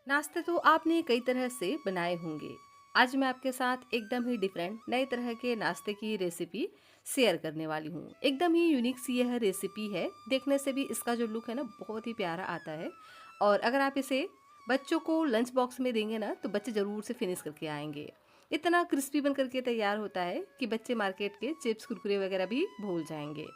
नाश्ते तो आपने कई तरह से बनाए होंगे। आज मैं आपके साथ एकदम ही डिफरेंट नए तरह के नाश्ते की रेसिपी शेयर करने वाली हूँ। एकदम ही यूनिक सी यह रेसिपी है। देखने से भी इसका जो लुक है ना बहुत ही प्यारा आता है। और अगर आप इसे बच्चों को लंच बॉक्स में देंगे ना तो बच्चे ज़रूर से फिनिश करके आएंगे। इतना क्रिस्पी बन करके तैयार होता है कि बच्चे मार्केट के चिप्स कुरकुरे वगैरह भी भूल जाएंगे।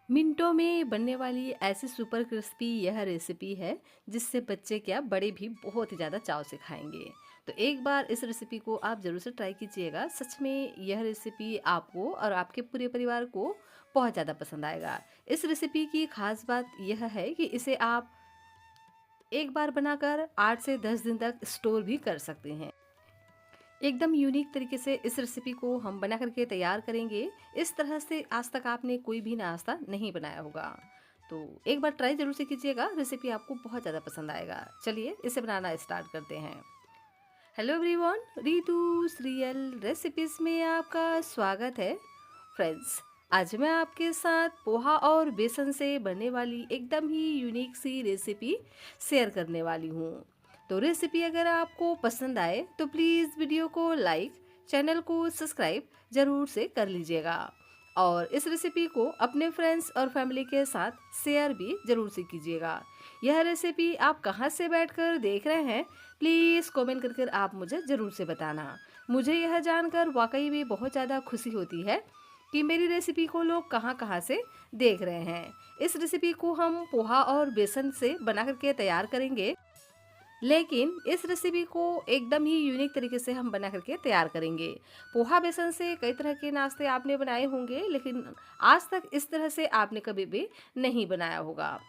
मिनटों में बनने वाली ऐसी सुपर क्रिस्पी यह रेसिपी है जिससे बच्चे क्या बड़े भी बहुत ही ज़्यादा चाव से खाएंगे। तो एक बार इस रेसिपी को आप ज़रूर से ट्राई कीजिएगा। सच में यह रेसिपी आपको और आपके पूरे परिवार को बहुत ज़्यादा पसंद आएगा। इस रेसिपी की खास बात यह है कि इसे आप एक बार बनाकर 8 से 10 दिन तक स्टोर भी कर सकते हैं। एकदम यूनिक तरीके से इस रेसिपी को हम बना करके तैयार करेंगे। इस तरह से आज तक आपने कोई भी नाश्ता नहीं बनाया होगा। तो एक बार ट्राई जरूर से कीजिएगा, रेसिपी आपको बहुत ज़्यादा पसंद आएगा। चलिए इसे बनाना स्टार्ट करते हैं। हेलो एवरीवन, रितुस रियल रेसिपीज में आपका स्वागत है। फ्रेंड्स, आज मैं आपके साथ पोहा और बेसन से बनने वाली एकदम ही यूनिक सी रेसिपी शेयर करने वाली हूँ। तो रेसिपी अगर आपको पसंद आए तो प्लीज़ वीडियो को लाइक, चैनल को सब्सक्राइब ज़रूर से कर लीजिएगा। और इस रेसिपी को अपने फ्रेंड्स और फैमिली के साथ शेयर भी ज़रूर से कीजिएगा। यह रेसिपी आप कहाँ से बैठकर देख रहे हैं, प्लीज़ कमेंट कर आप मुझे ज़रूर से बताना। मुझे यह जानकर वाकई में बहुत ज़्यादा खुशी होती है कि मेरी रेसिपी को लोग कहाँ कहाँ से देख रहे हैं। इस रेसिपी को हम पोहा और बेसन से बना करके तैयार करेंगे, लेकिन इस रेसिपी को एकदम ही यूनिक तरीके से हम बना करके तैयार करेंगे। पोहा बेसन से कई तरह के नाश्ते आपने बनाए होंगे, लेकिन आज तक इस तरह से आपने कभी भी नहीं बनाया होगा।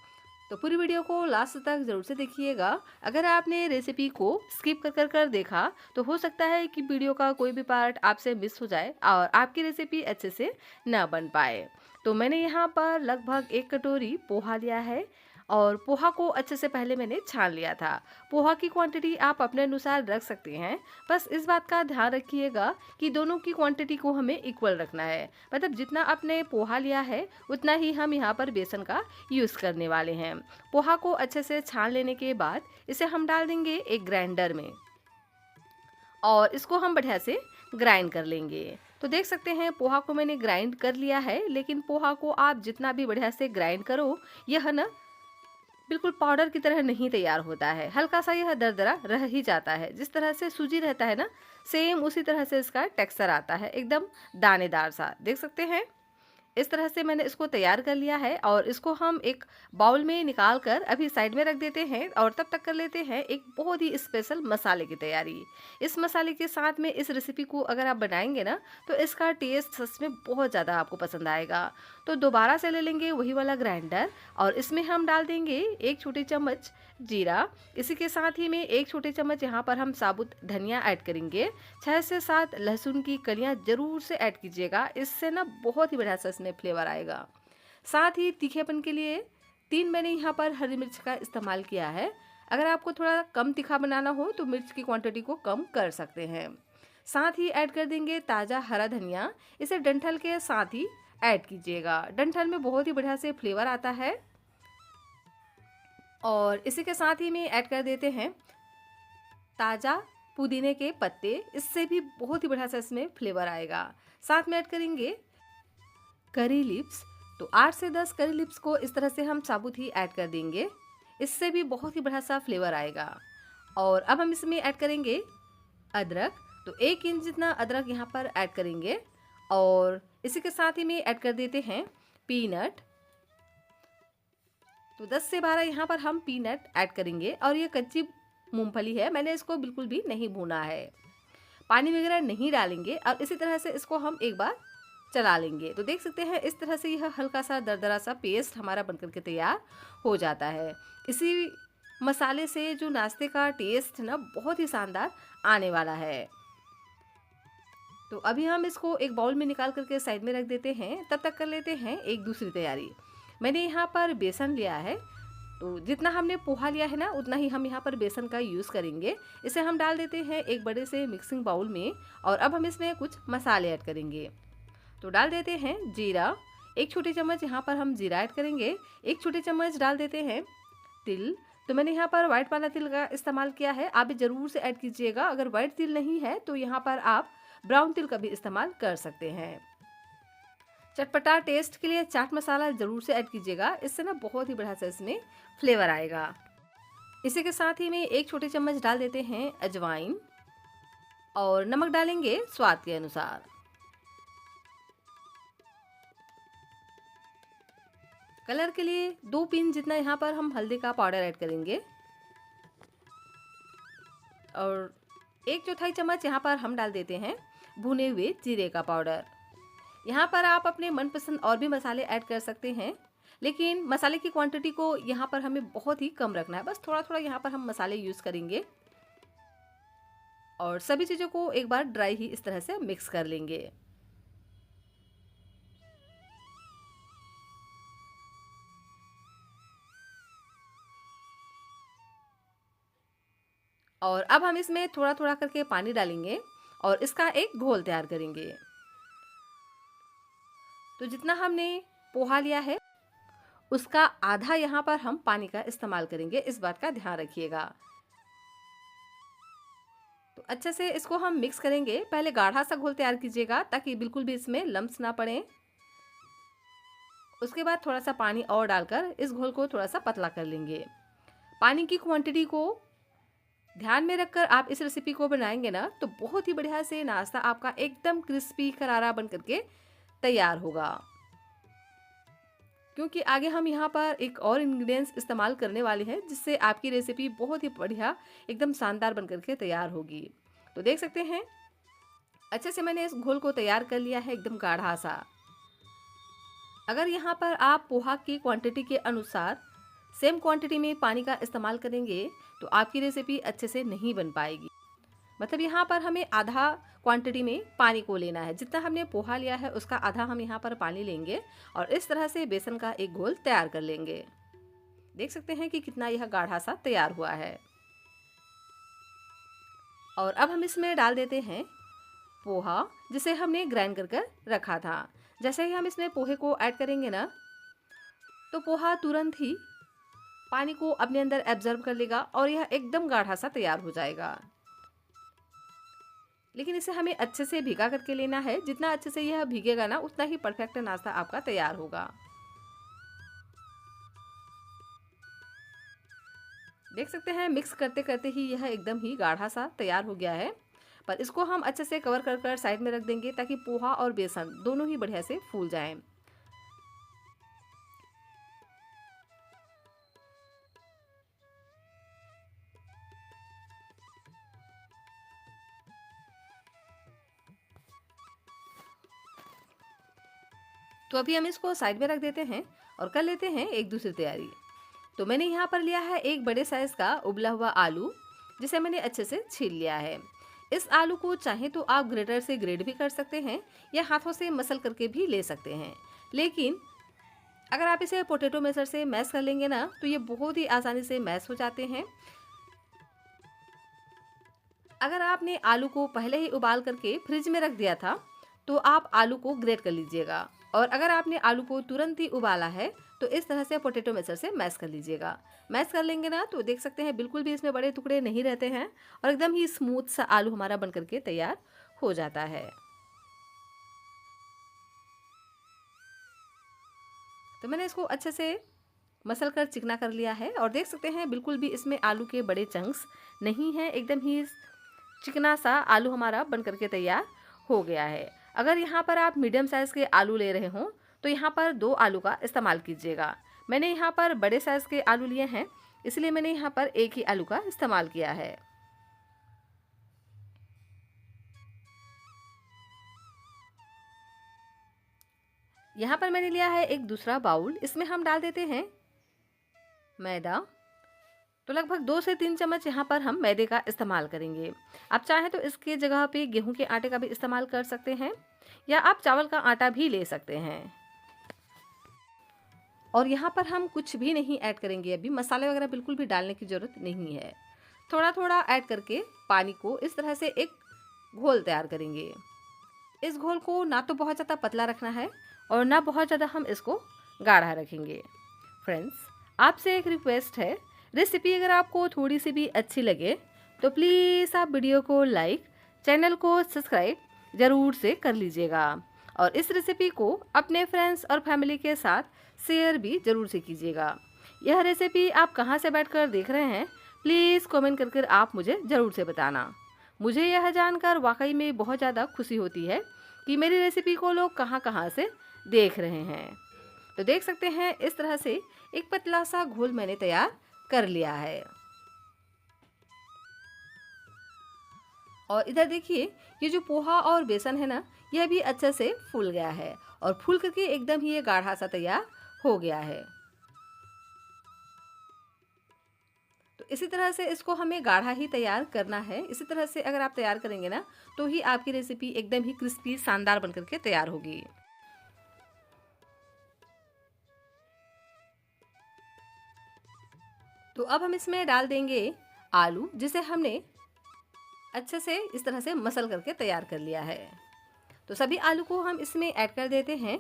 तो पूरी वीडियो को लास्ट तक ज़रूर से देखिएगा। अगर आपने रेसिपी को स्किप कर देखा तो हो सकता है कि वीडियो का कोई भी पार्ट आपसे मिस हो जाए और आपकी रेसिपी अच्छे से ना बन पाए। तो मैंने यहाँ पर लगभग 1 कटोरी पोहा लिया है और पोहा को अच्छे से पहले मैंने छान लिया था। पोहा की क्वांटिटी आप अपने अनुसार रख सकते हैं। बस इस बात का ध्यान रखिएगा कि दोनों की क्वांटिटी को हमें इक्वल रखना है। मतलब जितना आपने पोहा लिया है उतना ही हम यहाँ पर बेसन का यूज़ करने वाले हैं। पोहा को अच्छे से छान लेने के बाद इसे हम डाल देंगे एक ग्राइंडर में और इसको हम बढ़िया से ग्राइंड कर लेंगे। तो देख सकते हैं पोहा को मैंने ग्राइंड कर लिया है, लेकिन पोहा को आप जितना भी बढ़िया से ग्राइंड करो यह ना बिल्कुल पाउडर की तरह नहीं तैयार होता है। हल्का सा यह दरदरा रह ही जाता है। जिस तरह से सूजी रहता है ना, सेम उसी तरह से इसका टेक्सचर आता है, एकदम दानेदार सा। देख सकते हैं इस तरह से मैंने इसको तैयार कर लिया है और इसको हम एक बाउल में निकाल कर अभी साइड में रख देते हैं और तब तक कर लेते हैं एक बहुत ही स्पेशल मसाले की तैयारी। इस मसाले के साथ में इस रेसिपी को अगर आप बनाएंगे ना तो इसका टेस्ट सच में बहुत ज़्यादा आपको पसंद आएगा। तो दोबारा से ले लेंगे वही वाला ग्राइंडर और इसमें हम डाल देंगे 1 छोटी चम्मच जीरा। इसी के साथ ही में 1 छोटे चम्मच यहाँ पर हम साबुत धनिया ऐड करेंगे। 6 से 7 लहसुन की कलियाँ ज़रूर से ऐड कीजिएगा, इससे ना बहुत ही बढ़िया सा इसमें फ्लेवर आएगा। साथ ही तीखेपन के लिए 3 मैंने यहाँ पर हरी मिर्च का इस्तेमाल किया है। अगर आपको थोड़ा कम तीखा बनाना हो तो मिर्च की क्वांटिटी को कम कर सकते हैं। साथ ही ऐड कर देंगे ताज़ा हरा धनिया। इसे डंठल के साथ ही ऐड कीजिएगा। डंठल में बहुत ही बढ़िया से फ्लेवर आता है। और इसी के साथ ही में ऐड कर देते हैं ताज़ा पुदीने के पत्ते, इससे भी बहुत ही बढ़िया सा इसमें फ्लेवर आएगा। साथ में ऐड करेंगे करी लिप्स। तो 8 से 10 करी लिप्स को इस तरह से हम साबुत ही ऐड कर देंगे, इससे भी बहुत ही बढ़िया सा फ्लेवर आएगा। और अब हम इसमें ऐड करेंगे अदरक। तो 1 इंच जितना अदरक यहाँ पर ऐड करेंगे और इसी के साथ ही में ऐड कर देते हैं पीनट। तो 10 से 12 यहाँ पर हम पीनट ऐड करेंगे और ये कच्ची मूंगफली है, मैंने इसको बिल्कुल भी नहीं भूना है। पानी वगैरह नहीं डालेंगे और इसी तरह से इसको हम एक बार चला लेंगे। तो देख सकते हैं इस तरह से यह हल्का सा दरदरा सा पेस्ट हमारा बनकर के तैयार हो जाता है। इसी मसाले से जो नाश्ते का टेस्ट ना बहुत ही शानदार आने वाला है। तो अभी हम इसको एक बाउल में निकाल करके साइड में रख देते हैं। तब तक कर लेते हैं एक दूसरी तैयारी। मैंने यहाँ पर बेसन लिया है, तो जितना हमने पोहा लिया है ना उतना ही हम यहाँ पर बेसन का यूज़ करेंगे। इसे हम डाल देते हैं एक बड़े से मिक्सिंग बाउल में और अब हम इसमें कुछ मसाले ऐड करेंगे। तो डाल देते हैं जीरा। 1 छोटी चम्मच यहाँ पर हम जीरा ऐड करेंगे। 1 छोटी चम्मच डाल देते हैं तिल। तो मैंने यहाँ पर व्हाइट वाला तिल का इस्तेमाल किया है, आप भी ज़रूर से ऐड कीजिएगा। अगर व्हाइट तिल नहीं है तो यहाँ पर आप ब्राउन तिल का भी इस्तेमाल कर सकते हैं। चटपटा टेस्ट के लिए चाट मसाला ज़रूर से ऐड कीजिएगा, इससे ना बहुत ही बढ़िया से इसमें फ्लेवर आएगा। इसी के साथ ही में 1 छोटी चम्मच डाल देते हैं अजवाइन और नमक डालेंगे स्वाद के अनुसार। कलर के लिए 2 पिंच जितना यहाँ पर हम हल्दी का पाउडर ऐड करेंगे और 1/4 चम्मच यहाँ पर हम डाल देते हैं भुने हुए जीरे का पाउडर। यहाँ पर आप अपने मनपसंद और भी मसाले ऐड कर सकते हैं, लेकिन मसाले की क्वांटिटी को यहाँ पर हमें बहुत ही कम रखना है, बस थोड़ा थोड़ा यहाँ पर हम मसाले यूज़ करेंगे और सभी चीज़ों को एक बार ड्राई ही इस तरह से मिक्स कर लेंगे। और अब हम इसमें थोड़ा थोड़ा करके पानी डालेंगे और इसका एक घोल तैयार करेंगे। तो जितना हमने पोहा लिया है उसका आधा यहाँ पर हम पानी का इस्तेमाल करेंगे, इस बात का ध्यान रखिएगा। तो अच्छे से इसको हम मिक्स करेंगे। पहले गाढ़ा सा घोल तैयार कीजिएगा ताकि बिल्कुल भी इसमें लम्स ना पड़े। उसके बाद थोड़ा सा पानी और डालकर इस घोल को थोड़ा सा पतला कर लेंगे। पानी की क्वांटिटी को ध्यान में रखकर आप इस रेसिपी को बनाएंगे ना तो बहुत ही बढ़िया से नाश्ता आपका एकदम क्रिस्पी करारा बन करके तैयार होगा। क्योंकि आगे हम यहाँ पर एक और इंग्रेडिएंट्स इस्तेमाल करने वाले हैं जिससे आपकी रेसिपी बहुत ही बढ़िया एकदम शानदार बन करके तैयार होगी। तो देख सकते हैं अच्छे से मैंने इस घोल को तैयार कर लिया है एकदम गाढ़ा सा। अगर यहाँ पर आप पोहा की क्वांटिटी के अनुसार सेम क्वांटिटी में पानी का इस्तेमाल करेंगे तो आपकी रेसिपी अच्छे से नहीं बन पाएगी। मतलब यहाँ पर हमें आधा क्वांटिटी में पानी को लेना है, जितना हमने पोहा लिया है उसका आधा हम यहाँ पर पानी लेंगे और इस तरह से बेसन का एक घोल तैयार कर लेंगे। देख सकते हैं कि कितना यह गाढ़ा सा तैयार हुआ है। और अब हम इसमें डाल देते हैं पोहा जिसे हमने ग्राइंड कर रखा था। जैसे ही हम इसमें पोहे को ऐड करेंगे ना तो पोहा तुरंत ही पानी को अपने अंदर एब्जॉर्ब कर लेगा और यह एकदम गाढ़ा सा तैयार हो जाएगा। लेकिन इसे हमें अच्छे से भिगा करके लेना है, जितना अच्छे से यह भीगेगा ना उतना ही परफेक्ट नाश्ता आपका तैयार होगा। देख सकते हैं मिक्स करते करते ही यह एकदम ही गाढ़ा सा तैयार हो गया है। पर इसको हम अच्छे से कवर कर साइड में रख देंगे ताकि पोहा और बेसन दोनों ही बढ़िया से फूल जाएं। तो अभी हम इसको साइड में रख देते हैं और कर लेते हैं एक दूसरी तैयारी। तो मैंने यहाँ पर लिया है एक बड़े साइज का उबला हुआ आलू जिसे मैंने अच्छे से छील लिया है। इस आलू को चाहे तो आप ग्रेटर से ग्रेट भी कर सकते हैं या हाथों से मसल करके भी ले सकते हैं, लेकिन अगर आप इसे पोटैटो मैशर से मैश कर लेंगे ना तो ये बहुत ही आसानी से मैश हो जाते हैं। अगर आपने आलू को पहले ही उबाल करके फ्रिज में रख दिया था तो आप आलू को ग्रेट कर लीजिएगा, और अगर आपने आलू को तुरंत ही उबाला है तो इस तरह से पोटैटो मैशर से मैश कर लीजिएगा। मैश कर लेंगे ना तो देख सकते हैं बिल्कुल भी इसमें बड़े टुकड़े नहीं रहते हैं और एकदम ही स्मूथ सा आलू हमारा बन करके तैयार हो जाता है। तो मैंने इसको अच्छे से मसल कर चिकना कर लिया है और देख सकते हैं बिल्कुल भी इसमें आलू के बड़े चंक्स नहीं हैं, एकदम ही चिकना सा आलू हमारा बन करके तैयार हो गया है। अगर यहाँ पर आप मीडियम साइज़ के आलू ले रहे हों तो यहाँ पर 2 आलू का इस्तेमाल कीजिएगा। मैंने यहाँ पर बड़े साइज़ के आलू लिए हैं इसलिए मैंने यहाँ पर 1 ही आलू का इस्तेमाल किया है। यहाँ पर मैंने लिया है एक दूसरा बाउल, इसमें हम डाल देते हैं मैदा। तो लगभग 2 से 3 चम्मच यहाँ पर हम मैदे का इस्तेमाल करेंगे। आप चाहें तो इसके जगह पे गेहूं के आटे का भी इस्तेमाल कर सकते हैं या आप चावल का आटा भी ले सकते हैं। और यहाँ पर हम कुछ भी नहीं ऐड करेंगे, अभी मसाले वगैरह बिल्कुल भी डालने की ज़रूरत नहीं है। थोड़ा थोड़ा ऐड करके पानी को इस तरह से एक घोल तैयार करेंगे। इस घोल को ना तो बहुत ज़्यादा पतला रखना है और ना बहुत ज़्यादा हम इसको गाढ़ा रखेंगे। फ्रेंड्स, आपसे एक रिक्वेस्ट है, रेसिपी अगर आपको थोड़ी सी भी अच्छी लगे तो प्लीज़ आप वीडियो को लाइक, चैनल को सब्सक्राइब ज़रूर से कर लीजिएगा और इस रेसिपी को अपने फ्रेंड्स और फैमिली के साथ शेयर भी ज़रूर से कीजिएगा। यह रेसिपी आप कहाँ से बैठकर देख रहे हैं, प्लीज़ कमेंट करके आप मुझे ज़रूर से बताना। मुझे यह जानकर वाकई में बहुत ज़्यादा खुशी होती है कि मेरी रेसिपी को लोग कहाँ कहाँ से देख रहे हैं। तो देख सकते हैं इस तरह से एक पतला सा घोल मैंने तैयार कर लिया है। और इधर देखिए, ये जो पोहा और बेसन है ना, यह भी अच्छे से फूल गया है और फूल करके एकदम ही ये गाढ़ा सा तैयार हो गया है। तो इसी तरह से इसको हमें गाढ़ा ही तैयार करना है। इसी तरह से अगर आप तैयार करेंगे ना तो ही आपकी रेसिपी एकदम ही क्रिस्पी शानदार बनकर के तैयार होगी। तो अब हम इसमें डाल देंगे आलू, जिसे हमने अच्छे से इस तरह से मसल करके तैयार कर लिया है। तो सभी आलू को हम इसमें ऐड कर देते हैं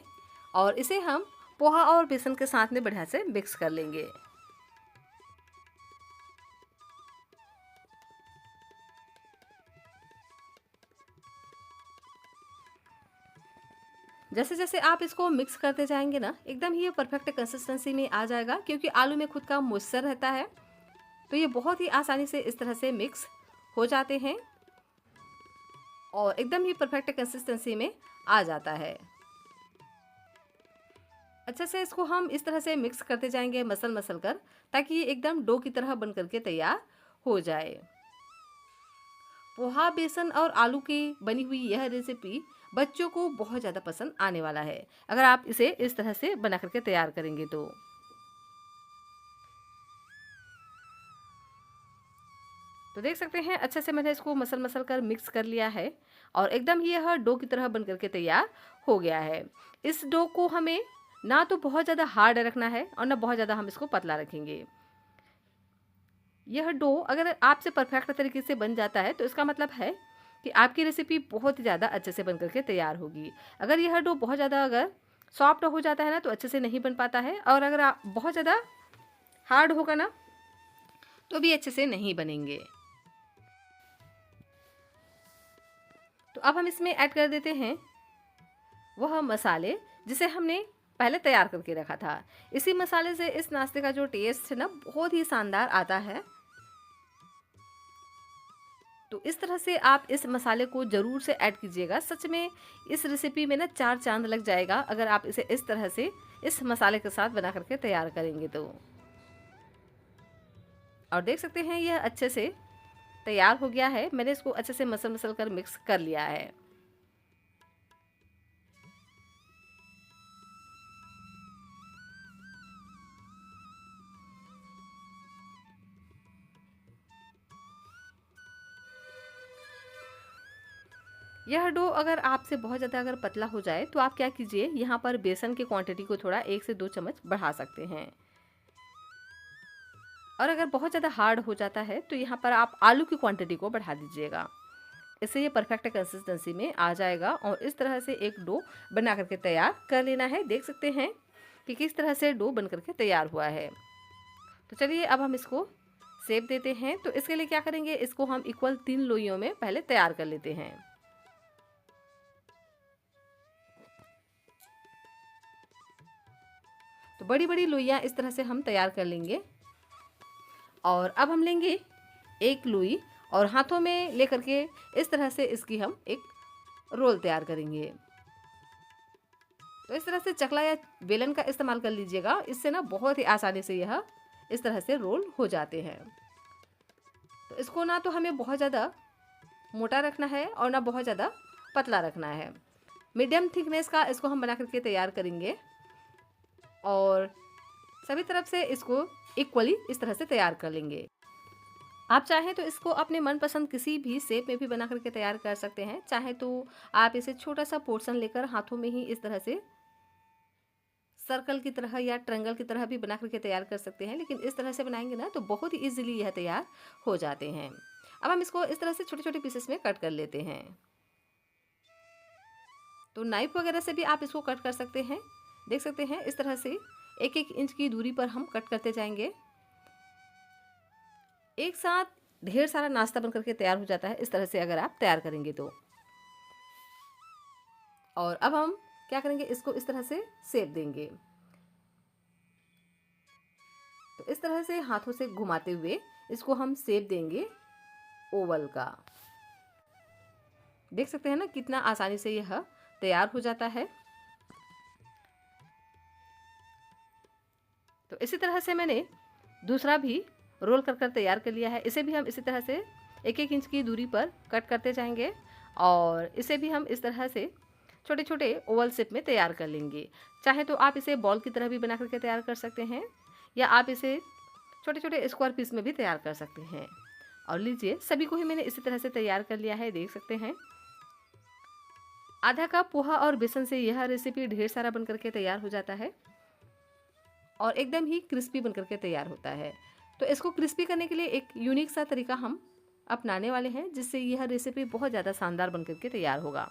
और इसे हम पोहा और बेसन के साथ में बढ़िया से मिक्स कर लेंगे। जैसे जैसे आप इसको मिक्स करते जाएंगे ना, एकदम ही ये परफेक्ट कंसिस्टेंसी में आ जाएगा, क्योंकि आलू में खुद का मॉइस्चर रहता है। तो ये बहुत ही आसानी से इस तरह से मिक्स हो जाते हैं और एकदम ही परफेक्ट कंसिस्टेंसी में आ जाता है। अच्छे से इसको हम इस तरह से मिक्स करते जाएंगे मसल मसल कर, ताकि ये एकदम डो की तरह बन करके तैयार हो जाए। पोहा, बेसन और आलू की बनी हुई यह रेसिपी बच्चों को बहुत ज़्यादा पसंद आने वाला है, अगर आप इसे इस तरह से बना करके तैयार करेंगे तो देख सकते हैं अच्छे से मैंने इसको मसल मसल कर मिक्स कर लिया है और एकदम ही यह डो की तरह बन करके तैयार हो गया है। इस डो को हमें ना तो बहुत ज़्यादा हार्ड रखना है और ना बहुत ज़्यादा हम इसको पतला रखेंगे। यह डो अगर आपसे परफेक्ट तरीके से बन जाता है तो इसका मतलब है कि आपकी रेसिपी बहुत ही ज़्यादा अच्छे से बन करके तैयार होगी। अगर यह डो बहुत ज़्यादा अगर सॉफ्ट हो जाता है ना तो अच्छे से नहीं बन पाता है, और अगर आप बहुत ज़्यादा हार्ड होगा ना तो भी अच्छे से नहीं बनेंगे। तो अब हम इसमें ऐड कर देते हैं वह मसाले जिसे हमने पहले तैयार करके रखा था। इसी मसाले से इस नाश्ते का जो टेस्ट है ना, बहुत ही शानदार आता है। तो इस तरह से आप इस मसाले को ज़रूर से ऐड कीजिएगा। सच में इस रेसिपी में ना 4 चांद लग जाएगा अगर आप इसे इस तरह से इस मसाले के साथ बना करके तैयार करेंगे तो। और देख सकते हैं यह अच्छे से तैयार हो गया है। मैंने इसको अच्छे से मसल मसल कर मिक्स कर लिया है। यह डो अगर आपसे बहुत ज़्यादा अगर पतला हो जाए तो आप क्या कीजिए, यहाँ पर बेसन की क्वांटिटी को थोड़ा 1 से 2 चम्मच बढ़ा सकते हैं। और अगर बहुत ज़्यादा हार्ड हो जाता है तो यहाँ पर आप आलू की क्वांटिटी को बढ़ा दीजिएगा। इससे ये परफेक्ट कंसिस्टेंसी में आ जाएगा और इस तरह से एक डो बना करके तैयार कर लेना है। देख सकते हैं कि किस तरह से डो बन करके तैयार हुआ है। तो चलिए अब हम इसको शेप देते हैं। तो इसके लिए क्या करेंगे, इसको हम इक्वल 3 लोइयों में पहले तैयार कर लेते हैं। तो बड़ी बड़ी लोइयाँ इस तरह से हम तैयार कर लेंगे। और अब हम लेंगे एक लोई और हाथों में लेकर के इस तरह से इसकी हम एक रोल तैयार करेंगे। तो इस तरह से चकला या बेलन का इस्तेमाल कर लीजिएगा, इससे ना बहुत ही आसानी से यह इस तरह से रोल हो जाते हैं। तो इसको ना तो हमें बहुत ज़्यादा मोटा रखना है और ना बहुत ज़्यादा पतला रखना है। मीडियम थिकनेस का इसको हम बना करके तैयार करेंगे और सभी तरफ से इसको इक्वली इस तरह से तैयार कर लेंगे। आप चाहें तो इसको अपने मनपसंद किसी भी शेप में भी बना करके तैयार कर सकते हैं। चाहे तो आप इसे छोटा सा पोर्शन लेकर हाथों में ही इस तरह से सर्कल की तरह या ट्रायंगल की तरह भी बना करके तैयार कर सकते हैं, लेकिन इस तरह से बनाएंगे ना तो बहुत ही ईजिली यह तैयार हो जाते हैं। अब हम इसको इस तरह से छोटे छोटे पीसेस में कट कर लेते हैं। तो नाइफ वगैरह से भी आप इसको कट कर सकते हैं। देख सकते हैं इस तरह से 1-1 इंच की दूरी पर हम कट करते जाएंगे। एक साथ ढेर सारा नाश्ता बन करके तैयार हो जाता है इस तरह से अगर आप तैयार करेंगे तो। और अब हम क्या करेंगे, इसको इस तरह से शेप देंगे। तो इस तरह से हाथों से घुमाते हुए इसको हम शेप देंगे ओवल का। देख सकते हैं ना कितना आसानी से यह तैयार हो जाता है। तो इसी तरह से मैंने दूसरा भी रोल कर तैयार कर लिया है। इसे भी हम इसी तरह से 1-1 इंच की दूरी पर कट करते जाएंगे और इसे भी हम इस तरह से छोटे छोटे ओवल शेप में तैयार कर लेंगे। चाहे तो आप इसे बॉल की तरह भी बना करके तैयार कर सकते हैं या आप इसे छोटे छोटे स्क्वायर पीस में भी तैयार कर सकते हैं। और लीजिए सभी को ही मैंने इसी तरह से तैयार कर लिया है, देख सकते हैं। आधा कप पोहा और बेसन से यह रेसिपी ढेर सारा बन करके तैयार हो जाता है और एकदम ही क्रिस्पी बन करके तैयार होता है। तो इसको क्रिस्पी करने के लिए एक यूनिक सा तरीका हम अपनाने वाले हैं, जिससे यह रेसिपी बहुत ज़्यादा शानदार बन करके तैयार होगा।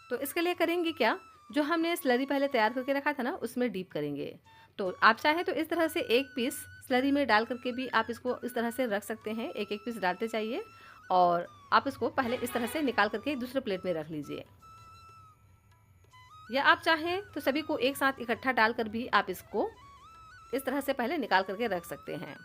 तो इसके लिए करेंगे क्या, जो हमने स्लरी पहले तैयार करके रखा था ना, उसमें डीप करेंगे। तो आप चाहे तो इस तरह से एक पीस स्लरी में डाल करके भी आप इसको इस तरह से रख सकते हैं। एक एक पीस डालते जाइए और आप इसको पहले इस तरह से निकाल करके दूसरे प्लेट में रख लीजिए। या आप चाहें तो सभी को एक साथ इकट्ठा डालकर भी आप इसको इस तरह से पहले निकाल करके रख सकते हैं।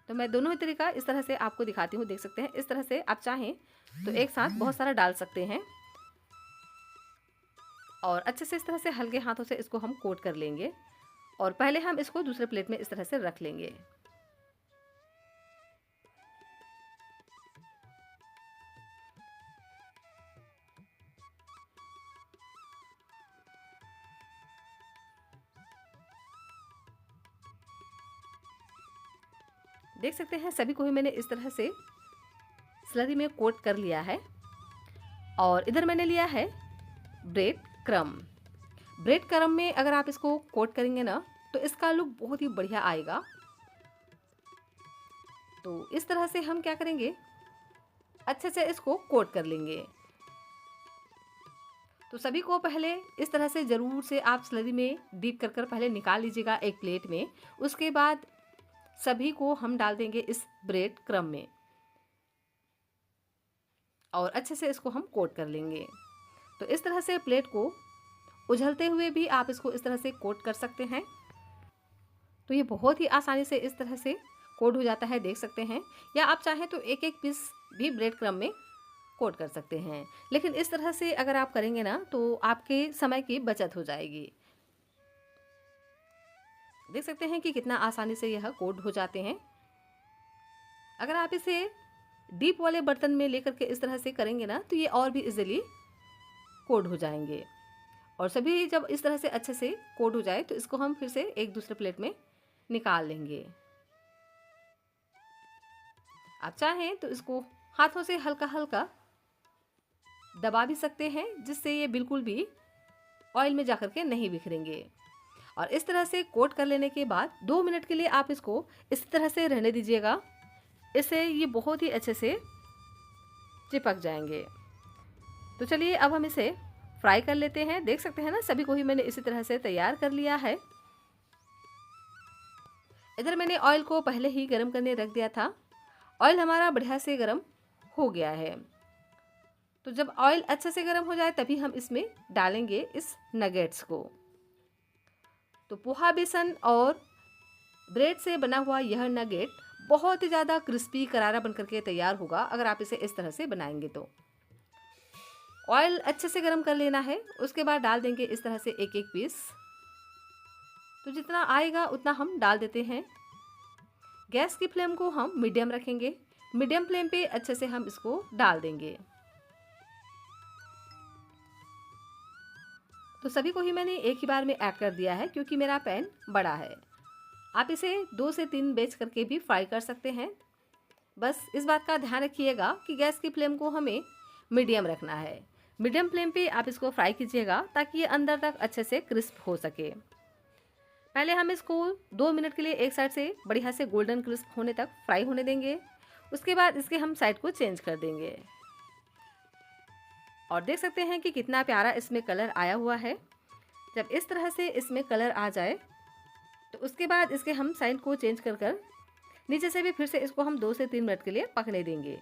तो मैं दोनों ही तरीका इस तरह से आपको दिखाती हूँ, देख सकते हैं। इस तरह से आप चाहें तो एक साथ बहुत सारा डाल सकते हैं और अच्छे से इस तरह से हल्के हाथों से इसको हम कोट कर लेंगे और पहले हम इसको दूसरे प्लेट में इस तरह से रख लेंगे। देख सकते हैं सभी को ही मैंने इस तरह से स्लरी में कोट कर लिया है। और इधर मैंने लिया है ब्रेड क्रम। ब्रेड क्रम में अगर आप इसको कोट करेंगे ना, तो इसका लुक बहुत ही बढ़िया आएगा। तो इस तरह से हम क्या करेंगे, अच्छे से इसको कोट कर लेंगे। तो सभी को पहले इस तरह से ज़रूर से आप स्लरी में डीप कर पहले निकाल लीजिएगा एक प्लेट में। उसके बाद सभी को हम डाल देंगे इस ब्रेड क्रम में और अच्छे से इसको हम कोट कर लेंगे। तो इस तरह से प्लेट को उझलते हुए भी आप इसको इस तरह से कोट कर सकते हैं। तो ये बहुत ही आसानी से इस तरह से कोट हो जाता है, देख सकते हैं। या आप चाहें तो एक एक पीस भी ब्रेड क्रम में कोट कर सकते हैं, लेकिन इस तरह से अगर आप करेंगे ना तो आपके समय की बचत हो जाएगी। देख सकते हैं कि कितना आसानी से यह कोट हो जाते हैं। अगर आप इसे डीप वाले बर्तन में लेकर के इस तरह से करेंगे ना, तो ये और भी इजीली कोट हो जाएंगे। और सभी जब इस तरह से अच्छे से कोट हो जाए तो इसको हम फिर से एक दूसरे प्लेट में निकाल लेंगे। आप चाहें तो इसको हाथों से हल्का हल्का दबा भी सकते हैं, जिससे ये बिल्कुल भी ऑयल में जाकर के नहीं बिखरेंगे। और इस तरह से कोट कर लेने के बाद 2 मिनट के लिए आप इसको इस तरह से रहने दीजिएगा। इससे ये बहुत ही अच्छे से चिपक जाएंगे। तो चलिए अब हम इसे फ्राई कर लेते हैं। देख सकते हैं ना सभी को ही मैंने इसी तरह से तैयार कर लिया है। इधर मैंने ऑयल को पहले ही गर्म करने रख दिया था। ऑयल हमारा बढ़िया से गर्म हो गया है। तो जब ऑयल अच्छे से गर्म हो जाए तभी हम इसमें डालेंगे इस नगेट्स को। तो पोहा बेसन और ब्रेड से बना हुआ यह नगेट बहुत ही ज़्यादा क्रिस्पी करारा बनकर के तैयार होगा अगर आप इसे इस तरह से बनाएंगे। तो ऑयल अच्छे से गर्म कर लेना है। उसके बाद डाल देंगे इस तरह से एक एक पीस। तो जितना आएगा उतना हम डाल देते हैं। गैस की फ्लेम को हम मीडियम रखेंगे। मीडियम फ्लेम पे अच्छे से हम इसको डाल देंगे। तो सभी को ही मैंने एक ही बार में ऐड कर दिया है, क्योंकि मेरा पैन बड़ा है। आप इसे 2 से 3 बैच करके भी फ्राई कर सकते हैं। बस इस बात का ध्यान रखिएगा कि गैस की फ्लेम को हमें मीडियम रखना है। मीडियम फ्लेम पे आप इसको फ्राई कीजिएगा ताकि ये अंदर तक अच्छे से क्रिस्प हो सके। पहले हम इसको 2 मिनट के लिए एक साइड से बढ़िया से गोल्डन क्रिस्प होने तक फ्राई होने देंगे। उसके बाद इसके हम साइड को चेंज कर देंगे। और देख सकते हैं कि कितना प्यारा इसमें कलर आया हुआ है। जब इस तरह से इसमें कलर आ जाए तो उसके बाद इसके हम साइड को चेंज कर कर नीचे से भी फिर से इसको हम 2 से 3 मिनट के लिए पकने देंगे।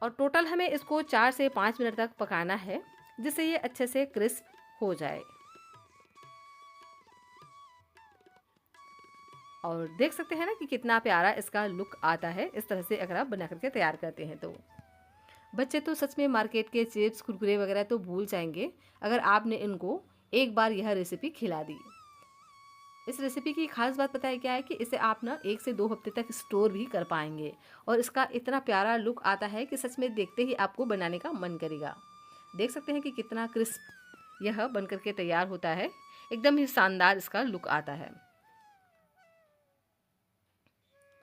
और टोटल हमें इसको 4 से 5 मिनट तक पकाना है, जिससे ये अच्छे से क्रिस्प हो जाए। और देख सकते हैं ना कि कितना प्यारा इसका लुक आता है इस तरह से अगर आप बना करके तैयार करते हैं तो। बच्चे तो सच में मार्केट के चिप्स कुरकुरे वगैरह तो भूल जाएंगे अगर आपने इनको एक बार यह रेसिपी खिला दी। इस रेसिपी की खास बात पता है क्या है कि इसे आप ना 1 से 2 हफ्ते तक स्टोर भी कर पाएंगे और इसका इतना प्यारा लुक आता है कि सच में देखते ही आपको बनाने का मन करेगा। देख सकते हैं कि कितना क्रिस्प यह बन करके तैयार होता है, एकदम ही शानदार इसका लुक आता है।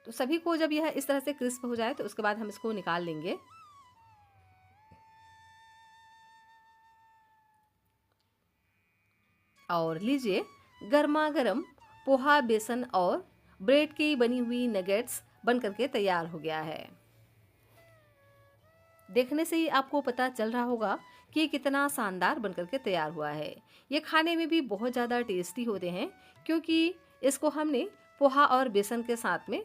तो सभी को जब यह इस तरह से क्रिस्प हो जाए तो उसके बाद हम इसको निकाल लेंगे। और लीजिए, गर्मा गर्म पोहा, बेसन और ब्रेड की बनी हुई नगेट्स बन करके तैयार हो गया है। देखने से ही आपको पता चल रहा होगा कि कितना शानदार बन करके तैयार हुआ है। ये खाने में भी बहुत ज़्यादा टेस्टी होते हैं क्योंकि इसको हमने पोहा और बेसन के साथ में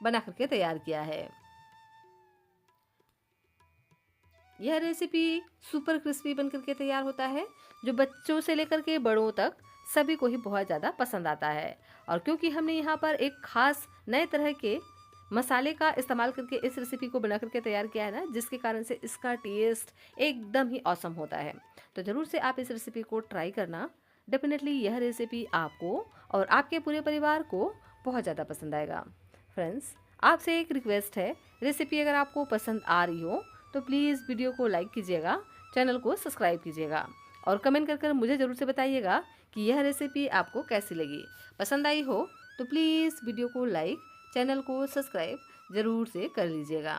बना करके तैयार किया है। यह रेसिपी सुपर क्रिस्पी बन करके तैयार होता है, जो बच्चों से लेकर के बड़ों तक सभी को ही बहुत ज़्यादा पसंद आता है। और क्योंकि हमने यहाँ पर एक खास नए तरह के मसाले का इस्तेमाल करके इस रेसिपी को बना करके तैयार किया है ना, जिसके कारण से इसका टेस्ट एकदम ही ऑसम होता है। तो ज़रूर से आप इस रेसिपी को ट्राई करना। डेफिनेटली यह रेसिपी आपको और आपके पूरे परिवार को बहुत ज़्यादा पसंद आएगा। फ्रेंड्स, आपसे एक रिक्वेस्ट है, रेसिपी अगर आपको पसंद आ रही हो तो प्लीज़ वीडियो को लाइक कीजिएगा, चैनल को सब्सक्राइब कीजिएगा और कमेंट कर मुझे ज़रूर से बताइएगा कि यह रेसिपी आपको कैसी लगी। पसंद आई हो तो प्लीज़ वीडियो को लाइक, चैनल को सब्सक्राइब ज़रूर से कर लीजिएगा।